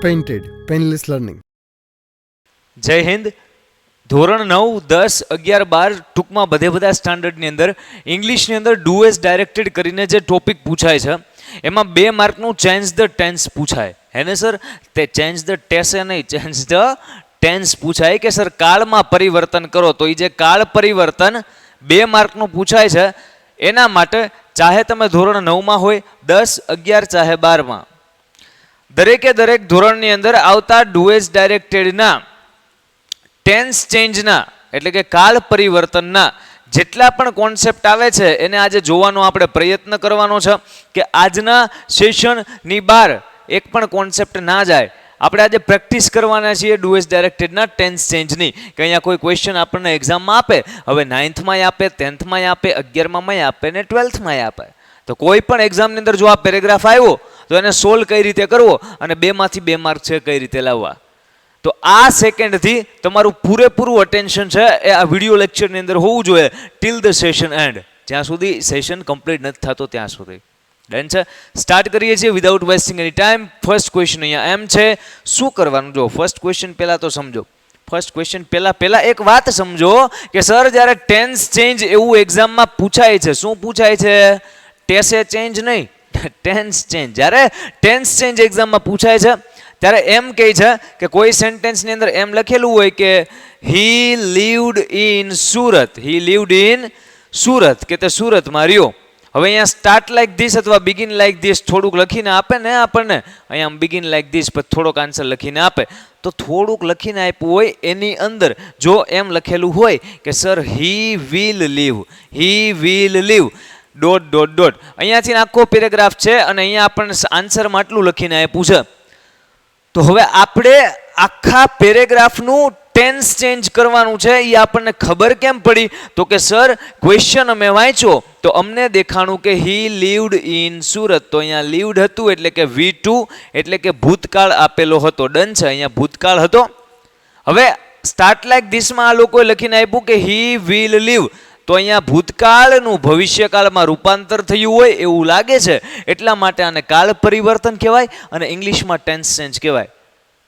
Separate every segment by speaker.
Speaker 1: Painted, Painless Learning.
Speaker 2: જય હિન્દ. ધોરણ 9, 10, 11, 12 ટૂંકમાં બધા સ્ટાન્ડર્ડની અંદર ઇંગ્લિશની અંદર ડુ એઝ ડાયરેક્ટેડ કરીને જે ટોપિક પૂછાય છે એમાં 2 માર્કનું ચેન્જ ધ ટેન્સ પૂછાય. હે ને સર? તે ચેન્જ ધ ટેસે નહીં, ચેન્જ ધ ટેન્સ પૂછાય કે સર કાળમાં પરિવર્તન કરો. તો એ જે કાળ પરિવર્તન 2 માર્કનું પૂછાય છે એના માટે ચાહે તમે ધોરણ 9માં હોય, 10, 11 ચાહે 12માં, દરેકે દરેક ધોરણની અંદર આવતા ડુ એઝ ડાયરેક્ટેડના ટેન્સ ચેન્જના એટલે કે કાળ પરિવર્તનના જેટલા પણ કોન્સેપ્ટ આવે છે એને આજે જોવાનો આપણે પ્રયત્ન કરવાનો છે કે આજના સેશનની બહાર એક પણ કોન્સેપ્ટ ના જાય. આપણે આજે પ્રેક્ટિસ કરવાના છીએ ડુ એઝ ડાયરેક્ટેડના ટેન્સ ચેન્જની કે અહીંયા કોઈ ક્વેશ્ચન આપણને એક્ઝામમાં આપે, હવે 9થમાં આપે, 10થમાં આપે, 11માં આપે ને 12થમાં આપે, તો કોઈ પણ એક્ઝામની અંદર જો આ પેરેગ્રાફ આવ્યો તો એને સોલ્વ કઈ રીતે કરવો અને 2માંથી 2 માર્ક છે કઈ રીતે લાવવા. તો આ સેકન્ડથી તમારું પૂરેપૂરું અટેન્શન છે એ આ વિડીયો લેક્ચરની અંદર હોવું જોઈએ ટિલ ધ સેશન એન્ડ, જ્યાં સુધી સેશન કમ્પ્લીટ નથી થતો ત્યાં સુધી. ડન છે? સ્ટાર્ટ કરીએ છીએ વિધાઉટ વેસ્ટિંગ એની ટાઈમ. ફર્સ્ટ ક્વેશ્ચન અહીંયા એમ છે, શું કરવાનું? જો ફર્સ્ટ ક્વેશ્ચન પહેલાં તો સમજો. ફર્સ્ટ ક્વેશ્ચન પહેલાં એક વાત સમજો કે સર જ્યારે ટેન્સ ચેન્જ એવું એક્ઝામમાં પૂછાય છે, શું પૂછાય છે? ટેસે ચેન્જ નહીં, ટેન્સ ચેન્જ. જ્યારે ટેન્સ ચેન્જ એક્ઝામમાં પૂછાય છે ત્યારે એમ કહે છે કે કોઈ સેન્ટેન્સની અંદર એમ લખેલું હોય કે he lived in Surat, he lived in Surat, કે તે સુરતમાં રહ્યો. હવે અહીંયા સ્ટાર્ટ લાઈક ધીસ અથવા બિગિન લાઈક ધીસ થોડુંક લખીને આપે ને આપણને, અહીંયા બિગિન લાઈક ધીસ પછી થોડોક આન્સર લખીને આપે, તો થોડુંક લખીને આપ્યું હોય એની અંદર જો એમ લખેલું હોય કે sir he will leave, he will leave dot dot dot, અહીંયાથી આખો પેરેગ્રાફ છે અને અહીંયા આપણને આન્સરમાં આટલું લખીને આપ્યું છે. તો હવે આપણે આખા પેરેગ્રાફનું ટેન્સ ચેન્જ કરવાનું છે. એ આપણને ખબર કેમ પડી? તો કે સર ક્વેશ્ચન અમે વાંચ્યો તો અમને દેખાણું કે હી લીવડ ઇન સુરત, તો અહીંયા લીવડ હતું એટલે કે V2 એટલે કે ભૂતકાળ આપેલો હતો. ડન છે? અહીંયા ભૂતકાળ હતો. હવે સ્ટાર્ટ લાઈક ધીસમાં આ લોકોએ લખીને આપ્યું કે હી વિલ લીવ, તો અહીંયા ભૂતકાળનું ભવિષ્યકાળમાં રૂપાંતર થયું હોય એવું લાગે છે, એટલા માટે આને કાળ પરિવર્તન કહેવાય અને ઇંગ્લિશમાં ટેન્સ ચેન્જ કહેવાય.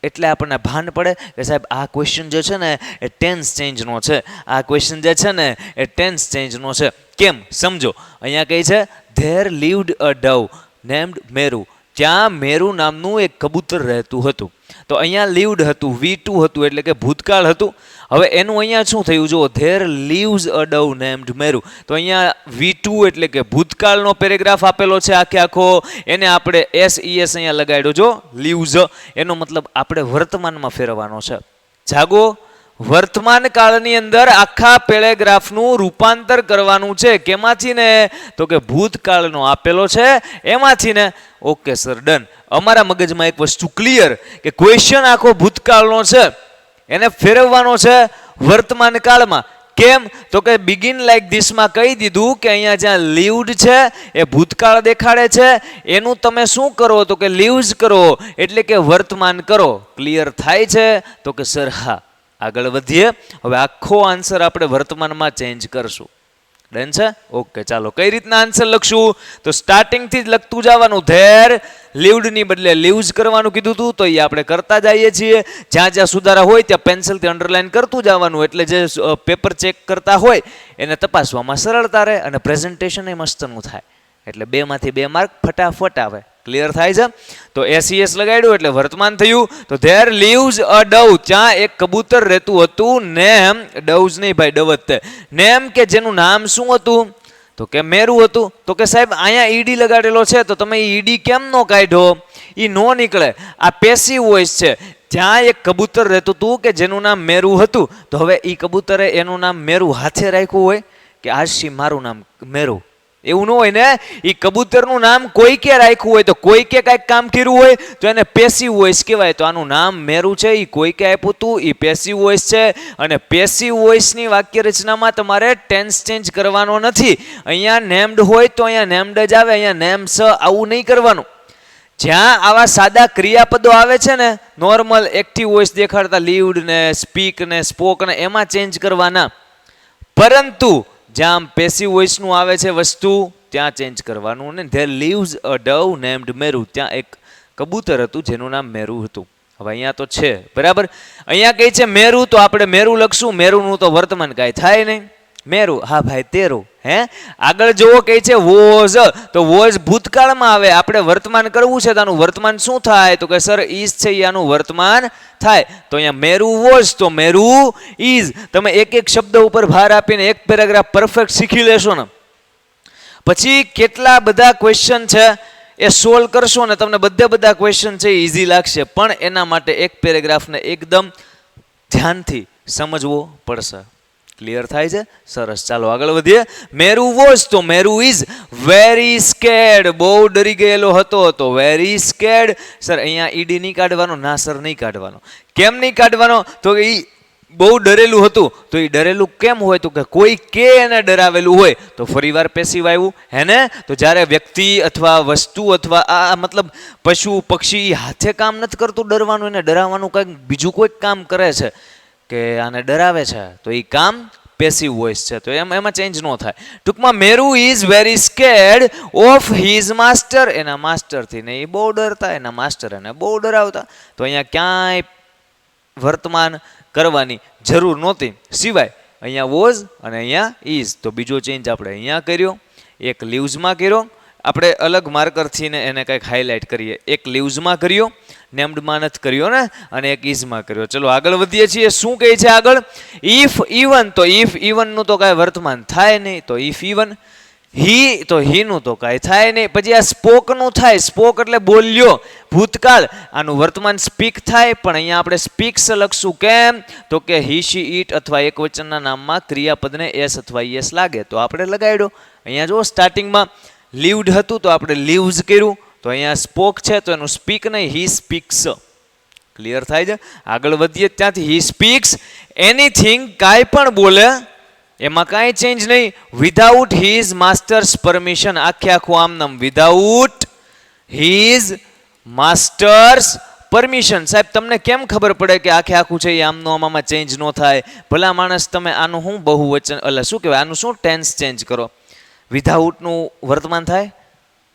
Speaker 2: એટલે આપણને ભાન પડે કે સાહેબ આ ક્વેશ્ચન જે છે ને એ ટેન્સ ચેન્જનો છે, આ ક્વેશ્ચન જે છે ને એ ટેન્સ ચેન્જનો છે. કેમ? સમજો. અહીંયા કહે છે there lived a Dove named Meru, ત્યાં મેરુ નામનું એક કબૂતર રહેતું હતું. તો અહીંયા લીવડ હતું, V2 હતું એટલે કે ભૂતકાળ હતું. હવે એનું અહીંયા શું થયું? જો there leaves a Dove named Meru, તો અહીંયા V2 એટલે કે ભૂતકાળનો પેરેગ્રાફ આપેલો છે આખે આખો, એને આપણે SES અહીંયા લગાડ્યો. જો લીવ્સ, એનો મતલબ આપણે વર્તમાનમાં ફેરવવાનો છે. જાગો. વર્તમાન કાળની અંદર આખા પેરેગ્રાફનું રૂપાંતર કરવાનું છે. કેમાંથી ને? તો કે ભૂતકાળનો આપેલો છે એમાંથી ને. Okay sir, done. અમારા મગજમાં એક વસ્તુ ક્લિયર કે ક્વેશ્ચન આખો ભૂતકાળનો છે એને ફેરવવાનો છે વર્તમાન કાળમાં. કેમ? તો કે બિગિન લાઈક ધીસમાં કહી દીધું કે અહીંયા જ્યાં લીવડ છે એ ભૂતકાળ દેખાડે છે, એનું તમે શું કરો? તો કે લીવ્સ કરો એટલે કે વર્તમાન કરો. ક્લિયર થાય છે? તો કે સર હા. આગળ વધીએ. હવે આખો આન્સર આપણે વર્તમાનમાં ચેન્જ કરશું. ડન છે? ઓકે, ચાલો. કઈ રીતના આન્સર લખશું? તો સ્ટાર્ટિંગથી જ લખતું જવાનું. ધેર લીવડની બદલે લીવ્સ કરવાનું કીધું હતું તો એ આપણે કરતા જઈએ છીએ. જ્યાં જ્યાં સુધારા હોય ત્યાં પેન્સિલથી અંડરલાઈન કરતું જવાનું, એટલે જે પેપર ચેક કરતા હોય એને તપાસવામાં સરળતા રહે અને પ્રેઝન્ટેશન એ મસ્તનું થાય. એટલે 2માંથી 2 માર્ક ફટાફટ આવે. ક્લિયર થાય છે? તો SES લગાડ્યું એટલે વર્તમાન થયું. તો ધેર લીવ્સ અ ડવ, ત્યાં એક કબૂતર રહેતું હતું. નેમ, ડવ્સ નહીં ભાઈ, ડવત. નેમ કે જેનું નામ શું હતું? તો કે મેરુ હતું. તો કે સાહેબ અહીંયા ઈડી લગાડેલો છે તો તમે ઈડી કેમ નો કાઢ્યો? એ નો નીકળે. આ પેસિવ વોઇસ છે. ત્યાં એક કબૂતર રહેતું હતું કે જેનું નામ મેરુ હતું. તો હવે એ કબૂતરે એનું નામ મેરુ હાથે રાખ્યું હોય કે આશી મારું નામ મેરુ, એવું ન હોય ને. એ કબૂતરનું નામ કોઈ કે રાખ્યું હોય તો કોઈ કે કાંઈક કામ કર્યું હોય તો એને પેસિવ વોઇસ કહેવાય. તો આનું નામ મેરુ છે, એ કોઈ કે આપ્યું હતું, એ પેસિવ વોઇસ છે. અને પેસિવ વોઇસની વાક્ય રચનામાં તમારે ટેન્સ ચેન્જ કરવાનો નથી. અહીંયા નેમ્ડ હોય તો અહીંયા નેમ્ડ જ આવે, અહીંયા નેમ્સ આવું નહીં કરવાનું. જ્યાં આવા સાદા ક્રિયાપદો આવે છે ને, નોર્મલ એક્ટિવ વોઇસ દેખાડતા લીવડ ને સ્પીક ને સ્પોક ને, એમાં ચેન્જ કરવાના. પરંતુ જ્યાં પેસિવ વોઇસનું આવે છે વસ્તુ ત્યાં ચેન્જ કરવાનું. ને there leaves a Dove named Meru, ત્યાં એક કબૂતર હતું જેનું નામ મેરુ હતું. હવે અહીંયા તો છે બરાબર. અહીંયા કહે છે મેરુ, તો આપણે મેરુ લખશું. મેરુનું તો વર્તમાન કાંઈ થાય નહીં. મેરુ, હા ભાઈ તેરું. હે આગળ જોવો કહે છે વોઝ, તો વોઝ ભૂતકાળમાં આવે. આપણે વર્તમાન કરવું છે તો આનું વર્તમાન શું થાય? તો કે સર ઇઝ છે, આનું વર્તમાન થાય. તો અહીંયા મેરુ વોઝ, તો મેરુ ઇઝ. તમે એક એક શબ્દ ઉપર ભાર આપીને એક પેરેગ્રાફ પરફેક્ટ શીખી લેશો ને, પછી કેટલા બધા ક્વેશ્ચન છે એ સોલ્વ કરશો ને તમને બધા ક્વેશ્ચન છે ઇઝી લાગશે. પણ એના માટે એક પેરેગ્રાફને એકદમ ધ્યાનથી સમજવો પડશે. ક્લિયર થાય છે? સરસ, ચાલો આગળ વધીએ. મેરુ વોઝ, તો મેરુ ઇઝ વેરી સ્કેર્ડ, બહુ ડરી ગયેલો હતો. તો વેરી સ્કેર્ડ. સર અહીંયા ઈડી નહીં કાઢવાનો? ના સર નહીં કાઢવાનો. કેમ નહીં કાઢવાનો? તો એ બહુ ડરેલું હતું. તો એ ડરેલું કેમ હોય? તો કે કોઈ કે એને ડરાવેલું હોય તો ફરીવાર પેસિવ આવ્યું હે ને. તો જ્યારે વ્યક્તિ અથવા વસ્તુ અથવા આ મતલબ પશુ પક્ષી હાથે કામ નથી કરતું ડરવાનું, એને ડરાવવાનું કંઈક બીજું કોઈક કામ કરે છે કે આને ડરાવે છે, તો એ કામ પેસિવ વોઇસ છે. તો એમાં ચેન્જ ન થાય. ટૂંકમાં Meru is very scared of his master, એના માસ્ટરથી ને એ બહુ ડરતા, એના માસ્ટર એને બહુ ડરાવતા. તો અહીંયા ક્યાંય વર્તમાન કરવાની જરૂર નહોતી, સિવાય અહીંયા વોઝ અને અહીંયા ઇઝ. તો બીજો ચેન્જ આપણે અહીંયા કર્યો, એક લીવ્સમાં કર્યો. આપણે અલગ માર્કરથી ને એને કંઈક હાઇલાઇટ કરીએ. એક લીવ્સમાં કર્યો, નેમ્ડમાં નથી કર્યો ને, અને એક ઇઝમાં કર્યો. ચલો આગળ વધીએ છીએ. શું કહે છે આગળ? ઇફ ઇવન, તો ઇફ ઇવનનું તો કાંઈ વર્તમાન થાય નહીં. તો ઇફ ઇવન. હી, તો હીનું તો કાંઈ થાય નહીં. પછી આ સ્પોકનું થાય. સ્પોક એટલે બોલ્યો, ભૂતકાળ. આનું વર્તમાન સ્પીક થાય, પણ અહીંયા આપણે સ્પીક્સ લખશું. કેમ? તો કે હી, શી, ઈટ અથવા એક વચનના નામમાં ક્રિયાપદને એસ અથવા યસ લાગે તો આપણે લગાડ્યો. અહીંયા જો સ્ટાર્ટિંગમાં લીવ્ડ હતું તો આપણે લીવ્સ કર્યું. તો અહીંયા સ્પોક છે તો એનું સ્પીક નહીં, હી સ્પીક્સ. ક્લિયર થાય છે? આગળ વધીએ ત્યાંથી. હી સ્પીક્સ એનીથિંગ, કાંઈ પણ બોલે, એમાં કાંઈ ચેન્જ નહીં. વિધાઉટ હિઝ માસ્ટર્સ પરમિશન, આખે આખું આમ નામ વિધાઉટ હિઝ માસ્ટર્સ પરમિશન. સાહેબ તમને કેમ ખબર પડે કે આખે આખું છે એ આમનું આમાં ચેન્જ ન થાય? ભલા માણસ, તમે આનું શું બહુવચન એટલે શું કહેવાય, આનું શું ટેન્સ ચેન્જ કરો? વિધાઉટનું વર્તમાન થાય,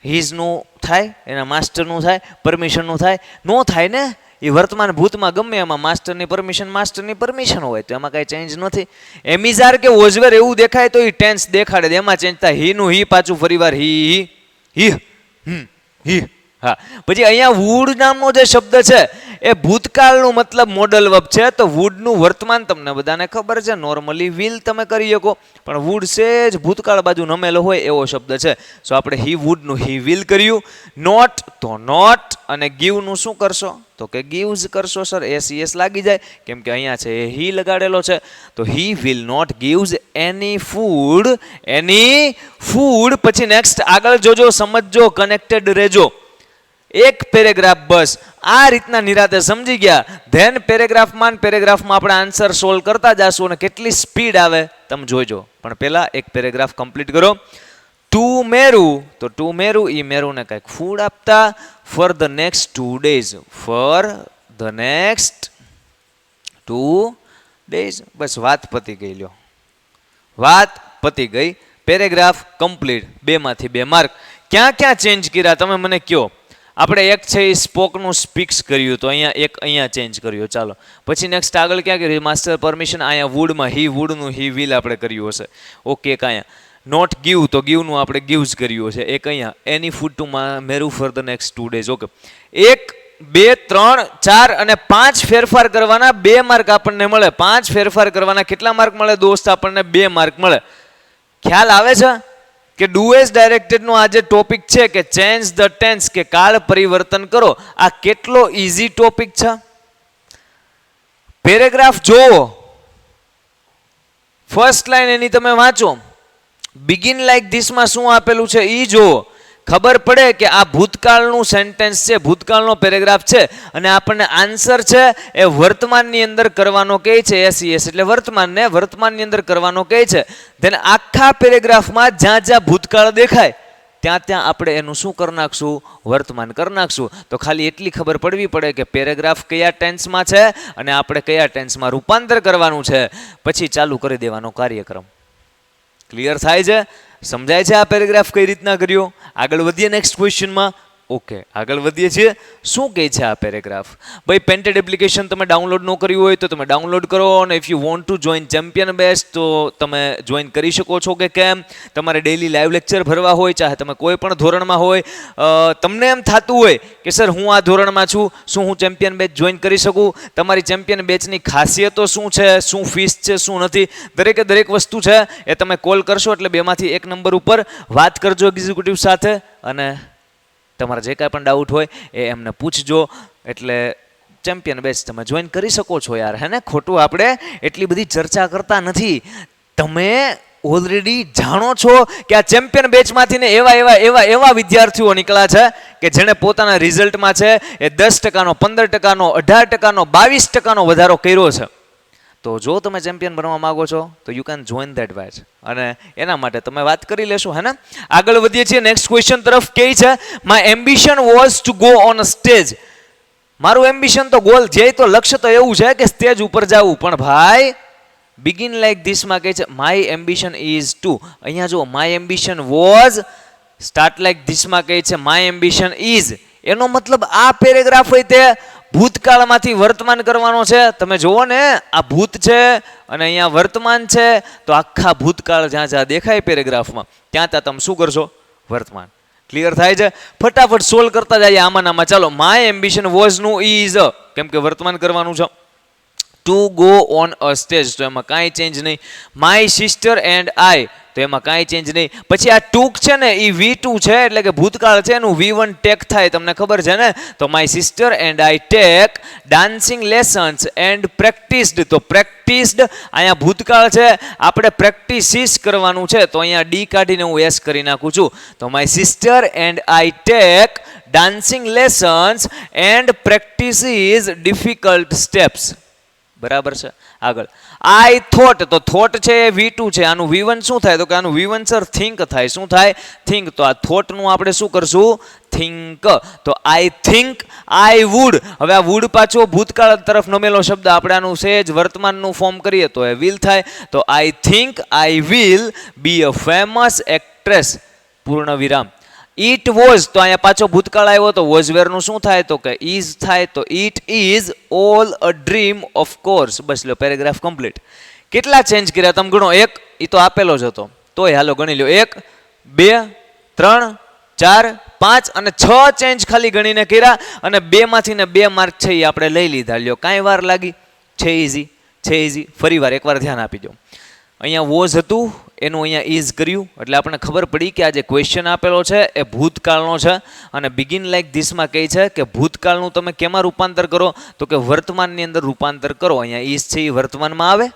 Speaker 2: હિઝનું થાય, એના માસ્ટરનું થાય, પરમિશનનું થાય? નો થાય ને. એ વર્તમાન ભૂતમાં ગમે એમાં માસ્ટરની પરમિશન હોય તો એમાં કાંઈ ચેન્જ નથી. એમિઝાર કે ઓઝવેર એવું દેખાય તો એ ટેન્સ દેખાડે, એમાં ચેન્જ થાય. હીનું હી પાછું ફરીવાર હી હી હી. હા, પછી અહીંયા વુડ નામનો જે શબ્દ છે એ ભૂતકાળનું મતલબ મોડલ વર્બ છે. તો વુડનું વર્તમાન તમને બધાને ખબર છે, નોર્મલી વિલ તમે કરી શકો, પણ વુડ છે જ ભૂતકાળ બાજુ નમેલો હોય એવો શબ્દ છે. સો આપણે હી વુડનું હી વિલ કર્યું. નોટ, તો નોટ. અને ગીવનું શું કરશો? તો કે ગીવ્સ કરશો. સર એસ લાગી જાય કેમ કે અહીંયા છે એ હી લગાડેલો છે. તો he will not gives any food. પછી નેક્સ્ટ આગળ જોજો, સમજજો, કનેક્ટેડ રહેજો. એક પેરેગ્રાફ બસ આ રીતના નિરાતે સમજી ગયા. ધેન પેરેગ્રાફમાં આપણે આન્સર સોલ્વ કરતા જાશું અને કેટલી સ્પીડ આવે તમે જોઈજો. પણ પહેલા એક પેરેગ્રાફ કમ્પ્લીટ કરો. ટુ મેરુ, તો ટુ મેરુ, ઈ મેરુને કંઈક ફૂડ આપતા. Four the next 2 days, four the next 2 days. બસ વાત પતી ગઈ. લ્યો, વાત પતી ગઈ. Paragraph complete. 2 માંથી 2 માર્ક. ક્યાં ક્યાં ચેન્જ કર્યા તમે મને કહો. આપણે એક છે એ સ્પોકનું સ્પીક્સ કર્યું, તો અહીંયા ચેન્જ કર્યું. ચાલો પછી નેક્સ્ટ આગળ ક્યાં કર્યું? Master permission. અહીંયા વુડમાં હી વુડનું હી વિલ આપણે કર્યું હશે. ઓકે, કાંઈ નોટ ગીવ, તો ગીવનું આપણે ગીવ્સ કર્યું છે. એક અહીંયા એની ફૂડ ટુ મેરુ for the next 2 days. Okay, 1 2 3 4 અને 5 ફેરફાર કરવાના 2 માર્ક આપણને મળે. 5 ફેરફાર કરવાના કેટલા માર્ક મળે દોસ્ત? આપણને 2 માર્ક મળે. ખ્યાલ આવે છે કે ડુ એઝ ડાયરેક્ટેડનો આ જે ટોપિક છે કે ચેન્જ ધ ટેન્સ, કે કાળ પરિવર્તન કરો, આ કેટલો ઈઝી ટોપિક છે. પેરેગ્રાફ જોવો, ફર્સ્ટ લાઈન એની તમે વાંચો. બિગિન લાઈક ધીસમાં શું આપેલું છે એ જુઓ. ખબર પડે કે આ ભૂતકાળનું સેન્ટેન્સ છે, ભૂતકાળનો પેરેગ્રાફ છે, અને આપણને આન્સર છે એ વર્તમાનની અંદર કરવાનો કહે છે. એસ એટલે વર્તમાનને વર્તમાનની અંદર કરવાનો કહે છે. ધેન આખા પેરેગ્રાફમાં જ્યાં જ્યાં ભૂતકાળ દેખાય ત્યાં આપણે એનું શું કરી નાખશું? વર્તમાન કરી નાખશું. તો ખાલી એટલી ખબર પડવી પડે કે પેરેગ્રાફ કયા ટેન્સમાં છે અને આપણે કયા ટેન્સમાં રૂપાંતર કરવાનું છે, પછી ચાલુ કરી દેવાનો કાર્યક્રમ. ક્લિયર થાય છે? સમજાય છે આ પેરેગ્રાફ કઈ રીતના કર્યો? આગળ વધીએ નેક્સ્ટ ક્વેશ્ચનમાં. ઓકે, આગળ વધીએ છીએ. શું કહે છે આ પેરેગ્રાફ? ભાઈ, પેન્ટેડ એપ્લિકેશન તમે ડાઉનલોડ ન કર્યું હોય તો તમે ડાઉનલોડ કરો, અને if you want to join champion batch તો તમે જોઈન કરી શકો છો કે કેમ. તમારે ડેઇલી લાઈવ લેક્ચર ભરવા હોય, ચાહે તમે કોઈ પણ ધોરણમાં હોય, તમને એમ થતું હોય કે સર હું આ ધોરણમાં છું, શું હું ચેમ્પિયન બેચ જોઈન કરી શકું? તમારી ચેમ્પિયન બેચની ખાસિયતો શું છે, શું ફીસ છે, શું નથી, દરેકે દરેક વસ્તુ છે એ તમે કોલ કરશો એટલે બેમાંથી એક નંબર ઉપર વાત કરજો એક્ઝિક્યુટિવ સાથે, અને તમારા જે કાંઈ પણ ડાઉટ હોય એ એમને પૂછજો, એટલે ચેમ્પિયન બેચ તમે જોઈન કરી શકો છો યાર. હે ને? ખોટું આપણે એટલી બધી ચર્ચા કરતા નથી. તમે ઓલરેડી જાણો છો કે આ ચેમ્પિયન બેચમાંથી ને એવા વિદ્યાર્થીઓ નીકળ્યા છે કે જેણે પોતાના રિઝલ્ટમાં છે એ 10%, 15%, 18%, 22% વધારો કર્યો છે. તો જો તમે ચેમ્પિયન બનવા માંગો છો તો you can join that batch, અને એના માટે તમે વાત કરી લેશો. હે ને? આગળ વધીએ છીએ નેક્સ્ટ ક્વેશ્ચન તરફ. કે છે my ambition was to go on a stage. મારું એમ્બિશન તો ગોલ છે, તો લક્ષ્ય તો એવું છે કે સ્ટેજ ઉપર જવું, પણ ભાઈ બિગિન લાઈક ધીસ માં કહે છે માય એમ્બિશન ઇઝ ટુ. અહીંયા જો my ambition was, start like this માં કહે છે માય એમ્બિશન ઇઝ. એનો મતલબ આ પેરેગ્રાફ હોય તે ભૂતકાળમાંથી વર્તમાન કરવાનો છે. તમે જુઓ ને, આ ભૂત છે અને અહીંયા વર્તમાન છે, તો આખા ભૂતકાળ જ્યાં જ્યાં દેખાય પેરેગ્રાફમાં ત્યાં ત્યાં તમે શું કરશો? વર્તમાન. ક્લિયર થાય છે? ફટાફટ સોલ્વ કરતા જાય આમાં. ચાલો, માય એમ્બિશન વોઝ નું ઇઝ, કેમ કે વર્તમાન કરવાનું છે. To go on a stage, તો એમાં કાંઈ ચેન્જ નહીં. માય સિસ્ટર એન્ડ આઈ, તો એમાં કાંઈ ચેન્જ નહીં. પછી આ ટૂંક છે ને એ V2 છે, એટલે કે ભૂતકાળ છે, એનું V1 ટેક થાય, તમને ખબર છે ને? તો my sister and I take dancing lessons and practised, તો પ્રેક્ટિસ્ડ અહીંયા ભૂતકાળ છે, આપણે પ્રેક્ટિસિસ કરવાનું છે, તો અહીંયા ડી કાઢીને હું એસ કરી નાખું છું. તો my sister and I take dancing lessons and practices difficult steps. બરાબર છે? આગળ આઈ થોટ, તો થોટ છે એ V2 છે, આનું V1 શું થાય? તો કે આનું V1 સર થિંક થાય. શું થાય? થિંક. તો આ થોટનું આપણે શું કરશું? થિંક. તો આઈ થિંક આઈ વુડ. હવે આ વુડ પાછો ભૂતકાળ તરફ નમેલો શબ્દ, આપણે આનું સહેજ વર્તમાનનું ફોર્મ કરીએ તો એ વિલ થાય. તો I think I will be a famous actress, પૂર્ણ વિરામ. ઇટ વોઝ, તો અહીંયા પાછો ભૂતકાળ આવ્યો, તો વોઝ વેરનું શું થાય? તો કે ઇઝ થાય. તો it is all a dream of course. બસ લો, પેરેગ્રાફ કમ્પ્લીટ. કેટલા ચેન્જ કર્યા તમે ગણો? એક, એ તો આપેલો જ હતો, તોય હાલો ગણી લો. 1, 2, 3, 4, 5 અને 6 ચેન્જ ખાલી ગણીને કર્યા, અને 2 માંથી ને 2 માર્ક છે એ આપણે લઈ લીધા. લ્યો, કાંઈ વાર લાગી? છે ઇઝી, છે ઇઝી. ફરી વાર એકવાર ધ્યાન આપી દો. અહીંયા વોઝ હતું, એનું અહીંયા ઇઝ કર્યું, એટલે આપણને ખબર પડી કે આ જે ક્વેશ્ચન આપેલો છે એ ભૂતકાળનો છે, અને બિગિન લાઈક ધીસમાં કહે છે કે ભૂતકાળનું તમે કેમાં રૂપાંતર કરો? તો કે વર્તમાનની અંદર રૂપાંતર કરો. અહીંયા ઇઝ છે એ વર્તમાનમાં આવે.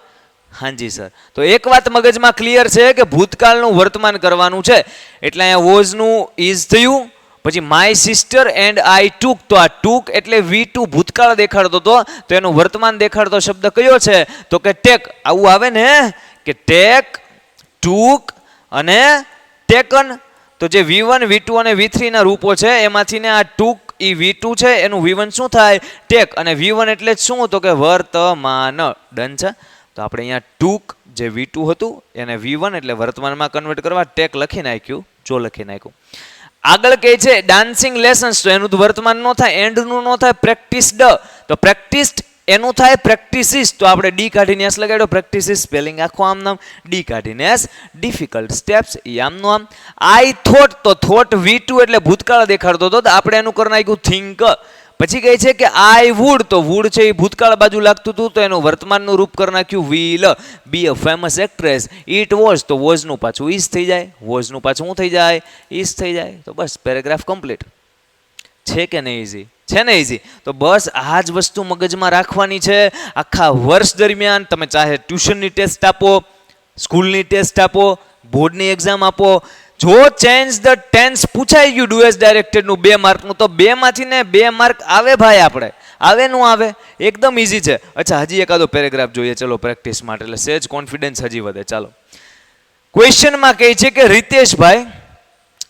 Speaker 2: હાજી સર. તો એક વાત મગજમાં ક્લિયર છે કે ભૂતકાળનું વર્તમાન કરવાનું છે, એટલે અહીંયા વોઝનું ઇઝ થયું. પછી માય સિસ્ટર એન્ડ આઈ ટુક, તો આ ટુક એટલે V2 ભૂતકાળ દેખાડતો હતો, તો એનું વર્તમાન દેખાડતો શબ્દ કયો છે? તો કે ટેક. આવું આવે ને કે ટેક, ટુક અને ટેકન. તો જે V1, V2 અને V3 ના રૂપો છે એમાંથી ને આ ટુક એ V2 છે, એનું V1 શું થાય? ટેક. અને V1 એટલે શું? તો કે વર્તમાન. ડન છે? તો આપણે અહીંયા ટુક જે V2 હતું એને V1 એટલે વર્તમાનમાં કન્વર્ટ કરવા ટેક લખી નાખ્યું, જો લખી નાખ્યું. આગળ કહે છે ડાન્સિંગ લેસન્સ, તો એનું વર્તમાન નો થાય, એન્ડનું નો થાય. પ્રેક્ટિસ્ડ, તો પ્રેક્ટિસ્ડ એનું થાય પ્રેક્ટિસિસ, તો આપણે ડી કાઢીને એસ લગાડ્યો. પ્રેક્ટિસિસ સ્પેલિંગ આખું આમ નામ, ડી કાઢીને એસ. ડિફિકલ્ટ સ્ટેપ્સ એ આમનું આમ. આઈ થોટ, તો થોટ V2 એટલે ભૂતકાળ દેખાડતો હતો, તો આપણે એનું કરી નાખ્યું થિંક. પછી કહે છે કે આઈ વુડ, તો વુડ છે એ ભૂતકાળ બાજુ લાગતું હતું, તો એનું વર્તમાનનું રૂપ કરી નાખ્યું will be a famous actress. It was, તો વોઝનું પાછું ઇઝ થઈ જાય, વોઝનું પાછું શું થઈ જાય? ઇઝ થઈ જાય. તો બસ પેરેગ્રાફ કમ્પ્લીટ. છે કે નહીં ઇઝી? છે ને ઇઝી? તો બસ આ જ વસ્તુ મગજમાં રાખવાની છે આખા વર્ષ દરમિયાન. તમે ચાહે ટ્યુશનની ટેસ્ટ આપો, સ્કૂલની ટેસ્ટ આપો, બોર્ડની એક્ઝામ આપો, જો ચેન્જ ધ ટેન્સ પૂછાઈ ગયું ડુ એઝ ડાયરેક્ટેડ નું 2 માર્કનું, તો 2 માંથી ને 2 માર્ક આવે ભાઈ. આપણે આવે નું આવે, એકદમ ઇઝી છે. અચ્છા, હજી એકાદો પેરેગ્રાફ જોઈએ ચલો પ્રેક્ટિસ માટે, એટલે સહેજ કોન્ફિડન્સ હજી વધે. ચાલો, ક્વેશ્ચનમાં કહે છે કે રિતેશભાઈ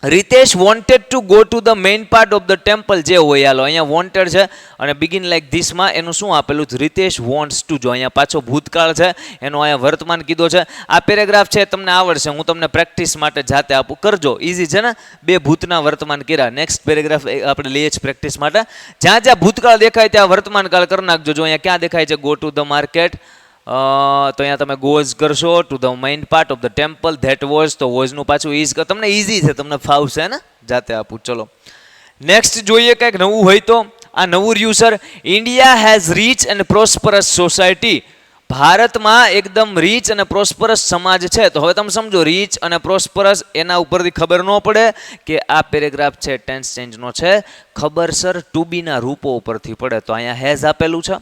Speaker 2: Ritesh wanted to go to the main part of the temple. જે હોય હાલો અહીંયા wanted છે અને begin like this માં એનું શું આપેલું છે? Ritesh wants to. જો અહીંયા પાછો ભૂતકાળ છે એનો અહીંયા વર્તમાન કીધો છે. આ પેરેગ્રાફ છે તમને આવડશે, હું તમને પ્રેક્ટિસ માટે જાતે આપું, કરજો. ઈઝી છે ને, બે ભૂતના વર્તમાન કર્યા. નેક્સ્ટ પેરેગ્રાફ આપણે લઈએ છીએ પ્રેક્ટિસ માટે. જ્યાં જ્યાં ભૂતકાળ દેખાય ત્યાં વર્તમાન કાળ કરી નાખજો. જો અહીંયા ક્યાં દેખાય છે? ગો ટુ ધ માર્કેટ, તો અહીંયા તમે ગોઝ કરશો. To the main part of the temple, that was, તો વોઝનું પાછું ઇઝ. તમને ઇઝી છે, તમને ફાવશે ને, જાતે આપું. ચલો નેક્સ્ટ જોઈએ કંઈક નવું હોય તો. આ નવું રહ્યું sir, India has rich and prosperous society. ભારતમાં એકદમ રીચ અને પ્રોસ્પરસ સમાજ છે. તો હવે તમે સમજો, રીચ અને પ્રોસ્પરસ એના ઉપરથી ખબર ન પડે કે આ પેરેગ્રાફ છે ટેન્સ ચેન્જનો છે. ખબર સર ટુ બીના રૂપો ઉપરથી પડે. તો અહીંયા હેઝ આપેલું છે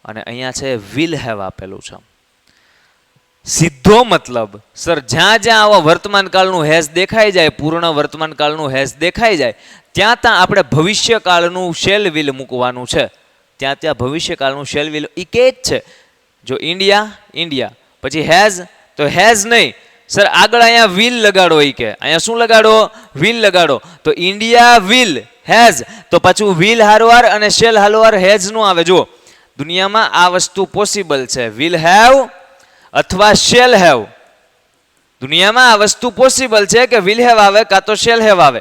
Speaker 2: અને અહીંયા છે વિલ હેવ આપેલું છે. સીધો મતલબ સર જ્યાં જ્યાં આવા વર્તમાન કાળનું હેઝ દેખાઈ જાય, પૂર્ણ વર્તમાન કાળનું હેઝ દેખાઈ જાય, ત્યાં ત્યાં આપણે ભવિષ્યકાળનું શેલ વિલ મૂકવાનું છે. ત્યાં ત્યાં ભવિષ્યકાળનું શેલ વિલ એ કે જ છે. જો ઇન્ડિયા, ઇન્ડિયા, પછી હેઝ, તો હેઝ નહીં સર, આગળ અહીંયા વિલ લગાડો. એ કે અહીંયા શું લગાડો? વિલ લગાડો. તો ઇન્ડિયા વિલ હેઝ, તો પાછું વિલ હારવાર અને શેલ હારવાર હેઝ નું આવે. જો દુનિયામાં આ વસ્તુ પોસિબલ છે, વિલ હેવ અથવા શેલ હેવ. દુનિયામાં આ વસ્તુ પોસિબલ છે કે વિલ હેવ આવે કાં તો શેલ હેવ આવે,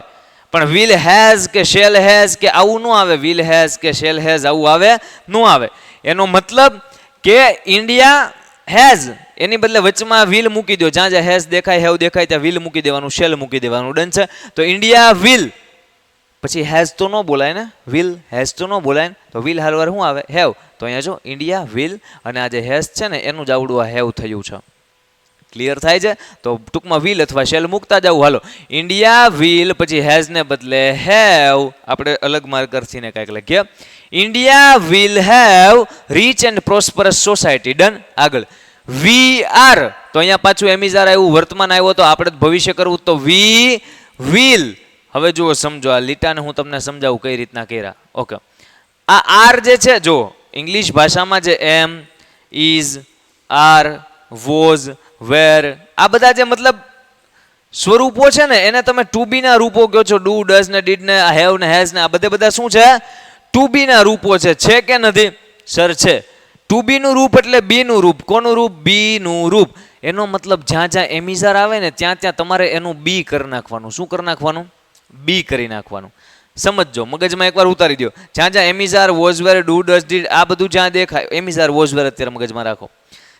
Speaker 2: પણ વિલ હેઝ કે શેલ હેઝ કે આવું ન આવે. વિલ હેઝ કે શેલ હેઝ આવું આવે ન આવે. એનો મતલબ કે ઇન્ડિયા હેઝ એની બદલે વચમાં વિલ મૂકી દો. જ્યાં જ્યાં હેઝ દેખાય, હેવ દેખાય ત્યાં વિલ મૂકી દેવાનું, શેલ મૂકી દેવાનું. ડન છે. તો ઇન્ડિયા વિલ, પછી હેઝ તો ન બોલાય ને, વિલ હેઝ તો ન બોલાય ને, તો વિલ હારવાર શું આવે? હેવ. તો અહીંયા જો ઇન્ડિયા વિલ અને આ જે હેઝ છે ને એનું જ આવડું આ હેવ થયું છે. ક્લિયર થાય છે? તો ટૂંકમાં વિલ અથવા શેલ મૂકતા જવું. હાલો, ઇન્ડિયા વિલ, પછી હેઝ ને બદલે હેવ આપણે અલગ માર્કરથી ને કાંઈક લખીએ. India will have rich and prosperous society. Done. આગળ વી આર, તો અહીંયા પાછું એમિઝાર આવ્યું, વર્તમાન આવ્યો, તો આપણે ભવિષ્ય કરવું, તો વી વિલ. હવે જુઓ, સમજો આ લીટાને હું તમને સમજાવું કઈ રીતના કર્યા. ઓકે, આ આર જે છે, જો ઇંગ્લિશ ભાષામાં જે એમ, ઇઝ, આર, વોઝ, વેર, આ બધા જે મતલબ સ્વરૂપો છે ને એને તમે ટુ બી ના રૂપો કહો છો. ડુ, ડઝ ને ડીડ ને હેવ ને હેઝ ને આ બધા શું છે? ટુ બી ના રૂપો છે. છે કે નથી સર? છે. ટુ બી નું રૂપ એટલે બી નું રૂપ. કોનું રૂપ? બી નું રૂપ. એનો મતલબ જ્યાં જ્યાં એમિઝાર આવે ને ત્યાં ત્યાં તમારે એનું બી કરી નાખવાનું. શું કરી નાખવાનું? બી કરી નાખવાનું. સમજો, મગજમાં એકવાર ઉતારી દો. જ્યાં જ્યાં એમિઝાર, was were, do, does, did આ બધું જ્યાં દેખાય, એમિઝાર, વોઝ વેર અત્યારે મગજમાં રાખો.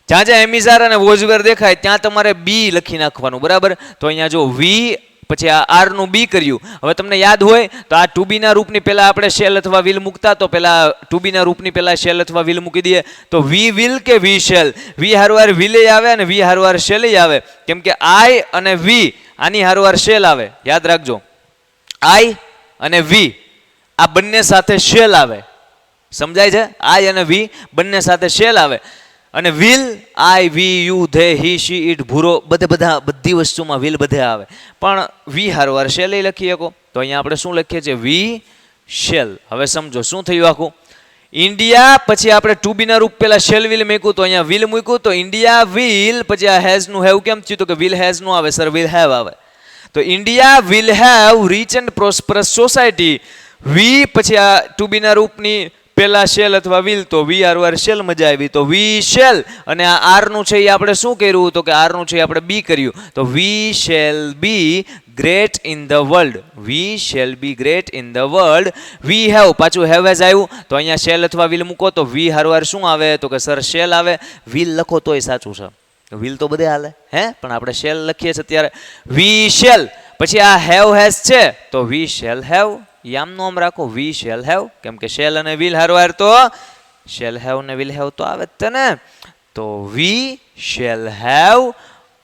Speaker 2: જ્યાં જ્યાં એમિઝાર અને વોઝ વેર દેખાય ત્યાં તમારે બી લખી નાખવાનું. બરાબર? તો અહીંયા જો વી, પછી આ આર નું બી કર્યું. હવે તમને યાદ હોય તો આ ટુ બી ના રૂપની પહેલા આપણે શેલ અથવા વિલ મૂકતા, તો પહેલા ટુ બી ના રૂપની પહેલા શેલ અથવા વિલ મૂકી દઈએ. તો વી વિલ કે વી શેલ? વી હારવાર વિલે આવે અને વી હારવાર શેલે આવે, કેમ કે આઈ અને વી આની હારવાર શેલ આવે. યાદ રાખજો, આઈ અને વી આ બંને સાથે શેલ આવે. સમજાય છે? આઈ અને વી બંને સાથે શેલ આવે. અને will, I, we, you, they, he, she, it, ભૂરો, બધી વસ્તુમાં વિલ બધે આવે. પણ વી હારવાર શેલ લખી શકો. તો અહીંયા આપણે શું લખીએ છીએ? We shall. હવે સમજો શું થયું આખું. ઇન્ડિયા, પછી આપણે ટુ બી ના રૂપ પેલા શેલ વિલ મૂક્યું, તો અહીંયા વિલ મૂક્યું, તો ઇન્ડિયા વિલ, પછી આ હેઝ નું હેવ કેમ થયું? તો કે વિલ હેઝ નું આવે સર, વિલ હેવ આવે. તો India will have rich and prosperous society. We, પછી આ ટુ બી ના રૂપની પેલા શેલ અથવા વિલ, તો વી આર શેલ, મજા આવી. તો વી શેલ, અને આ આર નું છે એ આપણે શું કર્યું? તો કે આર નું છે આપણે બી કર્યું. તો we shall be great in the world. V shall be great in the world. We have, પાછું હેવ હેઝ આવ્યું, તો અહીંયા શેલ અથવા વિલ મૂકો, તો વી હારવાર શું આવે? તો કે સર શેલ આવે. વિલ લખો તોય સાચું છે, વિલ તો બધે હાલે હે, પણ આપણે શેલ લખીએ છીએ અત્યારે. વી શેલ, પછી આ હેવ હેઝ છે, તો વી શેલ હેવ. યામ નો આમ રાખો, વી શેલ હેવ, કેમ કે શેલ અને વિલ હારવાર તો શેલ હેવ ને વિલ હેવ તો આવે જ ને. તો we shell have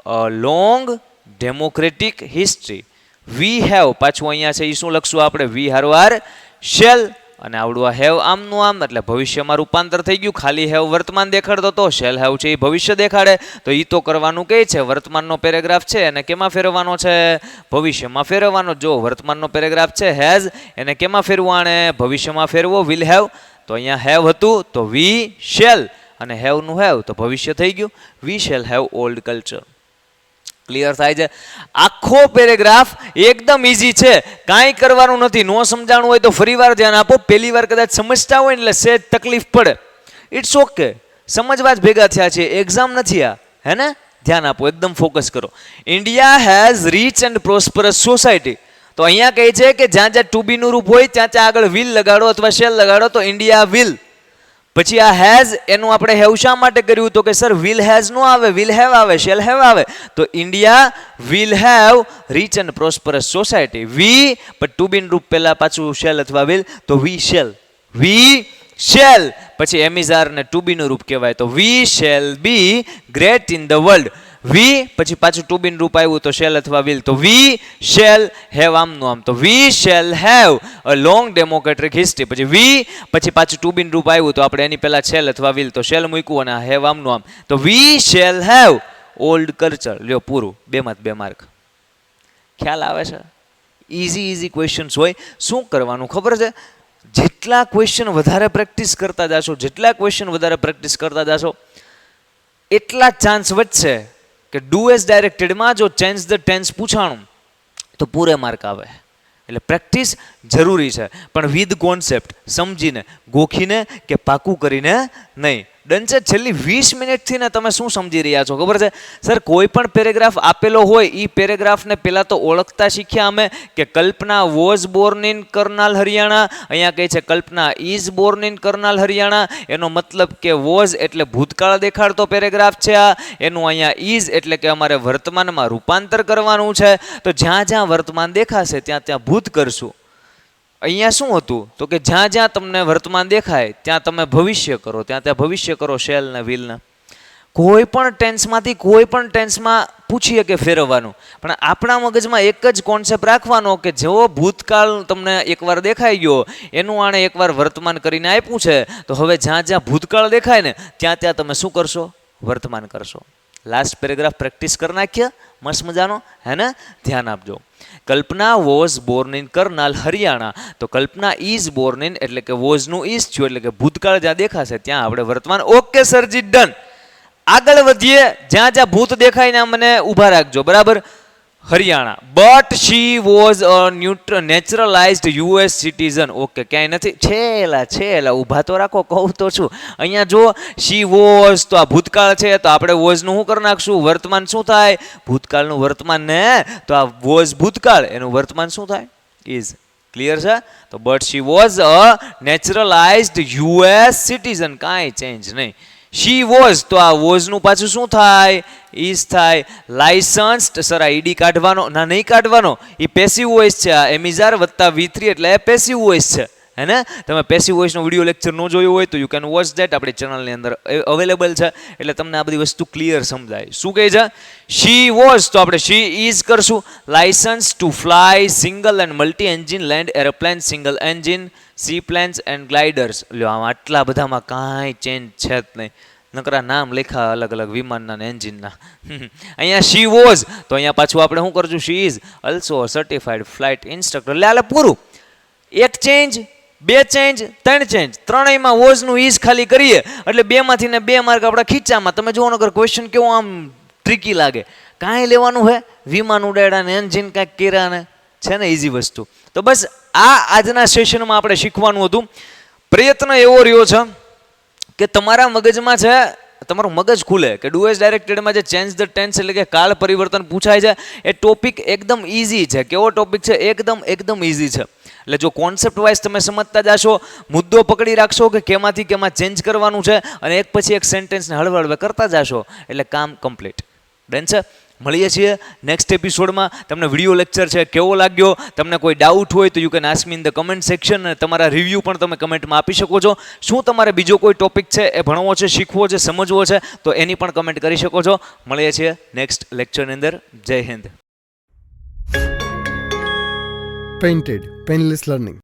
Speaker 2: a long democratic history. We have, પાછું અહીંયા છે એ શું લખશું આપણે? વી હારવાર શેલ, અને આવડું આ હેવ આમનું આમ, એટલે ભવિષ્યમાં રૂપાંતર થઈ ગયું. ખાલી હેવ વર્તમાન દેખાડતો તો શેલ હેવ છે એ ભવિષ્ય દેખાડે. તો એ તો કરવાનું કઈ છે? વર્તમાનનો પેરેગ્રાફ છે એને કેમાં ફેરવવાનો છે? ભવિષ્યમાં ફેરવવાનો. જો વર્તમાનનો પેરેગ્રાફ છે હેઝ, એને કેમાં ફેરવું? આણે ભવિષ્યમાં ફેરવો, વિલ હેવ. તો અહીંયા હેવ હતું તો વી શેલ, અને હેવ નું હેવ તો ભવિષ્ય થઈ ગયું. We shall have old culture. Clear થાય છે? આખો પેરેગ્રાફ એકદમ ઈઝી છે, કાંઈ કરવાનું નથી. નો સમજાણું હોય તો ફરીવાર ધ્યાન આપો. પહેલી વાર કદાચ સમજતા હોય ને એટલે સહેજ તકલીફ પડે, ઇટ્સ ઓકે. સમજવા જ ભેગા થયા છે, એક્ઝામ નથી આ, હે ને? ધ્યાન આપો, એકદમ ફોકસ કરો. India has rich and prosperous society. તો અહીંયા કહે છે કે જ્યાં જ્યાં ટુ બીનું રૂપ હોય ત્યાં ત્યાં આગળ વિલ લગાડો અથવા શેલ લગાડો, તો ઇન્ડિયા વિલ. પછી આ હેઝ એનું આપણે હેવ શા માટે કર્યું? તો કે સર વિલ હેઝ નો આવે, વિલ હેવ આવે, શેલ હેવ આવે. તો India will have rich and prosperous society. We પણ ટુ બીન રૂપ પહેલા પાછું શેલ અથવા વિલ, તો વી શેલ, વી શેલ. પછી એમિઝાર ને ટુ બીનું રૂપ કહેવાય, તો we shall be great in the world. We પછી પાછું ટુ બીન રૂપ આવ્યું તો શેલ અથવા વિલ, તો વી શેલ હેવ આમનું આમ, તો we shell have a long democratic history. પછી વી પછી પાછું ટુ બીન રૂપ આવ્યું તો આપણે એની પહેલા શેલ અથવા વિલ, તો શેલ મૂક્યું અને હેવ આમનું આમ, તો we shell have old culture. લ્યો પૂરું, 2 માર્ક. ખ્યાલ આવે છે? ઇઝી ક્વેશ્ચન્સ હોય. શું કરવાનું ખબર છે? જેટલા ક્વેશ્ચન વધારે પ્રેક્ટિસ કરતા જશો, જેટલા ક્વેશ્ચન વધારે પ્રેક્ટિસ કરતા જશો, એટલા ચાન્સ વધશે કે ડુ એઝ ડાયરેક્ટેડમાં જો ચેન્જ ધ ટેન્સ પૂછાણું તો પૂરે માર્ક આવે. એટલે પ્રેક્ટિસ જરૂરી છે, પણ વિથ કોન્સેપ્ટ, સમજીને, ગોખીને કે પાકું કરીને નહીં. ડન છે? છેલ્લી 20 મિનિટથી ને તમે શું સમજી રહ્યા છો ખબર છે? સર કોઈ પણ પેરેગ્રાફ આપેલો હોય એ પેરેગ્રાફને પહેલાં તો ઓળખતા શીખ્યા અમે કે Kalpana was born in Karnal Haryana. અહીંયા કહે છે Kalpana is born in Karnal Haryana. એનો મતલબ કે વોઝ એટલે ભૂતકાળ દેખાડતો પેરેગ્રાફ છે આ. એનું અહીંયા ઇઝ એટલે કે અમારે વર્તમાનમાં રૂપાંતર કરવાનું છે. તો જ્યાં જ્યાં વર્તમાન દેખાશે ત્યાં ત્યાં ભૂત કરશું. અહીંયા શું હતું? તો કે જ્યાં જ્યાં તમને વર્તમાન દેખાય ત્યાં તમે ભવિષ્ય કરો, ત્યાં ત્યાં ભવિષ્ય કરો, શેલ ને વિલ ને. કોઈ પણ ટેન્સમાંથી કોઈ પણ ટેન્સમાં પૂછીએ કે ફેરવવાનું, પણ આપણા મગજમાં એક જ કોન્સેપ્ટ રાખવાનો કે જેવો ભૂતકાળ તમને એકવાર દેખાઈ ગયો એનું આણે એકવાર વર્તમાન કરીને આપ્યું છે, તો હવે જ્યાં જ્યાં ભૂતકાળ દેખાય ને ત્યાં ત્યાં તમે શું કરશો? વર્તમાન કરશો. લાસ્ટ પેરેગ્રાફ પ્રેક્ટિસ કરી નાખીએ મસ્ત મજાનો, હે ને? ધ્યાન આપજો. Kalpana was born in Karnal Haryana. તો કલ્પના ઇઝ બોર્ન ઇન એટલે કે વોઝનું ઇઝ થયું એટલે કે ભૂતકાળ જ્યાં દેખાશે ત્યાં આપણે વર્તમાન. Okay sir ji, done. આગળ વધીએ. જ્યાં જ્યાં ભૂત દેખાય ને મને ઊભા રાખજો, બરાબર? Haryana. But she was a naturalised US citizen. Okay, ક્યાંય નથી? છેલા ઊભા તો રાખો, કહું તો છું. અહીંયા જો શી વોઝ તો આ ભૂતકાળ છે, તો આપણે વોઝનું શું કરી નાખશું? વર્તમાન શું થાય? ભૂતકાળનું વર્તમાન ને, તો આ વોઝ ભૂતકાળ, એનું વર્તમાન શું થાય? ઇઝ. ક્લિયર છે? તો but she was a naturalised US citizen, કાંઈ ચેન્જ નહીં. શી વોઝ તો આ વોઝનું પાછું શું થાય? ઇઝ થાય. લાયસન્સ્ડ, સર આ ઈડી કાઢવાનો ના, નહીં કાઢવાનો, એ પેસિવ વોઇસ છે. આ એમિઝાર વત્તા V3 એટલે પેસિવ વોઇસ છે, હે ને? તમે પેસિવ વોઇસનો વિડીયો લેક્ચર ન જોયો હોય તો યુ કેન વોચ ધેટ, આપણી ચેનલની અંદર અવેલેબલ છે. એટલે તમને આ બધી વસ્તુ ક્લિયર સમજાય. શું કહે છે? શી વોઝ તો આપણે શી ઇઝ કરશું. Licence to fly single and multi engine land aeroplane, single engine sea planes and gliders. લ્યો આમ આટલા બધામાં કાંઈ ચેન્જ છે જ નહીં. નકરા નામ લખ્યા અલગ અલગ વિમાનના ને એન્જિનના. અહીંયા શી વોઝ તો અહીંયા પાછું આપણે શું કરશું? She is also certified flight instructor. લે પૂરું. એક ચેન્જ, 2 ચેન્જ, 3 ચેન્જ, ત્રણેયમાં વોઝનું ઇઝ ખાલી કરીએ એટલે 2 માંથી ને 2 માર્ક આપણા ખીચામાં. તમે જુઓ નગર ક્વેશ્ચન કેવો આમ ટ્રિકી લાગે. કાંઈ લેવાનું હે? વિમાન ઉડાડ્યા ને એન્જિન કાંઈક કર્યા ને, છે ને? ઇઝી વસ્તુ. તો બસ આ આજના સેશનમાં આપણે શીખવાનું હતું. પ્રયત્ન એવો રહ્યો છે કે તમારા મગજમાં છે, તમારું મગજ ખુલે કે ડુ એઝ ડાયરેક્ટેડમાં જે ચેન્જ ધ ટેન્સ એટલે કે કાળ પરિવર્તન પૂછાય છે એ ટોપિક એકદમ ઇઝી છે. કેવો ટોપિક છે? એકદમ ઇઝી છે. એટલે જો કોન્સેપ્ટ વાઇઝ તમે સમજતા જશો, મુદ્દો પકડી રાખશો કે કેમાંથી કેમાં ચેન્જ કરવાનું છે અને એક પછી એક સેન્ટેન્સને હળવે કરતા જશો એટલે કામ કમ્પ્લીટ. ડન છે? મળીએ છીએ નેક્સ્ટ એપિસોડમાં. તમને વિડીયો લેક્ચર છે કેવો લાગ્યો? તમને કોઈ ડાઉટ હોય તો you can ask me in the comment section. અને તમારા રિવ્યૂ પણ તમે કમેન્ટમાં આપી શકો છો. શું તમારે બીજો કોઈ ટોપિક છે એ ભણવો છે, શીખવો છે, સમજવો છે તો એની પણ કમેન્ટ કરી શકો છો. મળીએ છીએ નેક્સ્ટ લેક્ચરની અંદર. જય હિન્દ.
Speaker 1: Painted, Painless Learning.